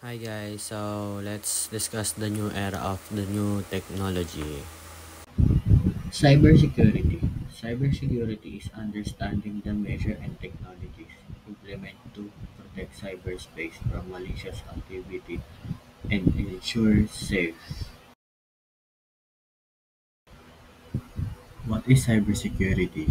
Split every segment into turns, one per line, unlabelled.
Hi guys, so let's discuss the new era of the new technology.
Cybersecurity. Cybersecurity is understanding the measure and technologies implemented to protect cyberspace from malicious activity and ensure safe. What is cybersecurity?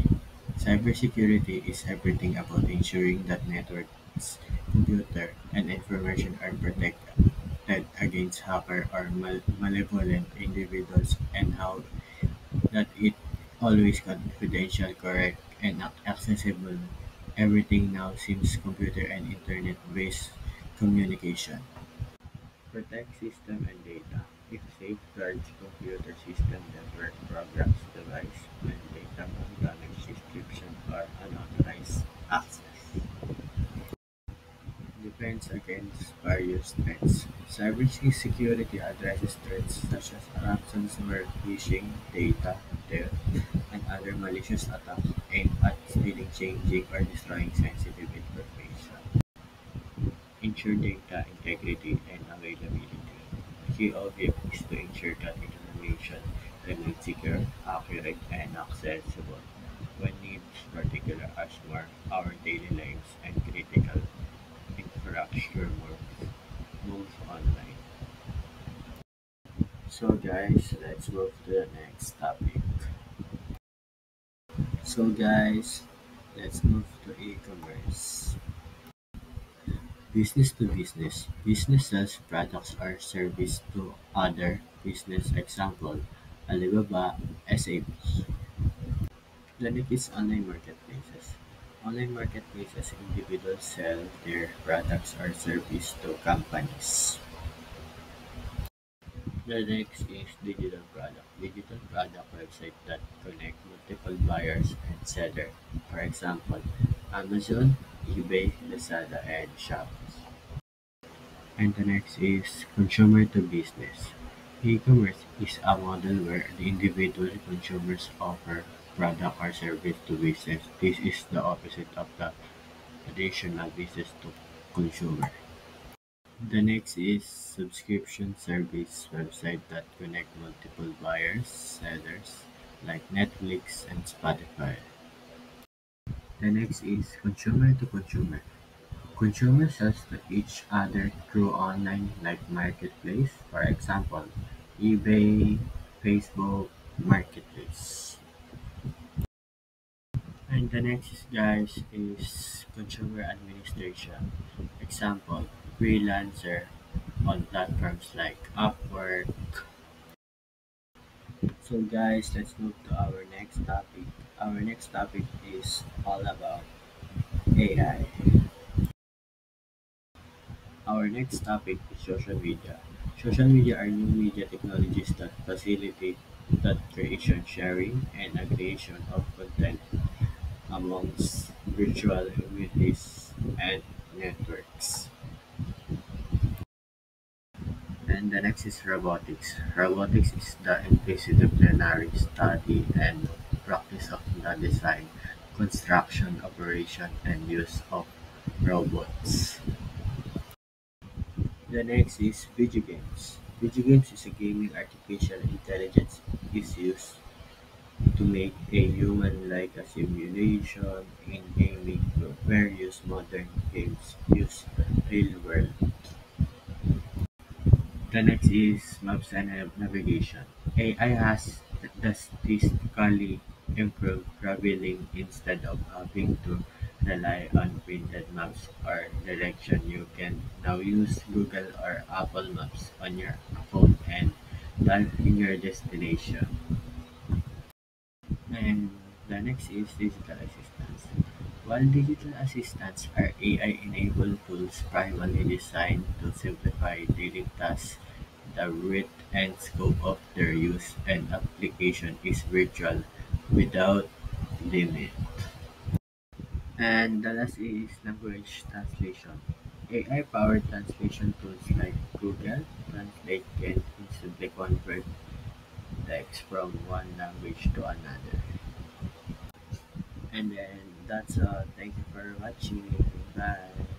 Cybersecurity is everything about ensuring that networks, computer, and information are protected against hacker or malevolent individuals and how that it always confidential, correct, and accessible. Everything now seems computer and internet-based communication. Protect system and data. It safeguards computer system, network programs, device, and data from damage, description, or unauthorized access. Defense against various threats. Cybersecurity addresses threats such as ransomware, phishing, data theft, and other malicious attacks aimed at stealing, changing, or destroying sensitive information. Ensure data integrity and availability. The key objective is to ensure that information remains secure, accurate, and accessible when needs particular as more our daily lives and critical infrastructure moves online. So guys, let's move to the next topic. So guys, let's move to e-commerce. Business to business. Business sells products or service to other business. Example, Alibaba, SAP. The next is online marketplaces. Online marketplaces individuals sell their products or service to companies. The next is digital product. Digital product website that connect multiple buyers and seller. For example, Amazon, eBay, Lazada, and Shop. And the next is consumer to business. E-commerce is a model where the individual consumers offer product or service to business. This is the opposite of the traditional business to consumer. The next is subscription service website that connect multiple buyers, sellers like Netflix and Spotify. The next is consumer to consumer. Consumers sells to each other through online like marketplace, for example, eBay, Facebook, Marketplace. And the next guys is consumer administration. Example, freelancer on platforms like Upwork. So guys, let's move to our next topic. Our next topic is all about AI. Our next topic is social media. Social media are new media technologies that facilitate the creation, sharing, and aggregation of content amongst virtual communities and networks. And the next is robotics. Robotics is the interdisciplinary study and practice of the design, construction, operation, and use of robots. The next is video games. Video games is a gaming artificial intelligence is used to make a human-like a simulation in gaming. Various modern games use real-world. The next is maps and navigation. AI has statistically improved traveling instead of having to rely on printed maps or direction. You can now use Google or Apple Maps on your phone and type in your destination. And the next is digital assistants. While digital assistants are AI-enabled tools primarily designed to simplify daily tasks, the breadth and scope of their use and application is virtual without limit. And the last is language translation. AI-powered translation tools like Google Translate can instantly convert text from one language to another. And then that's all. Thank you for watching. Bye.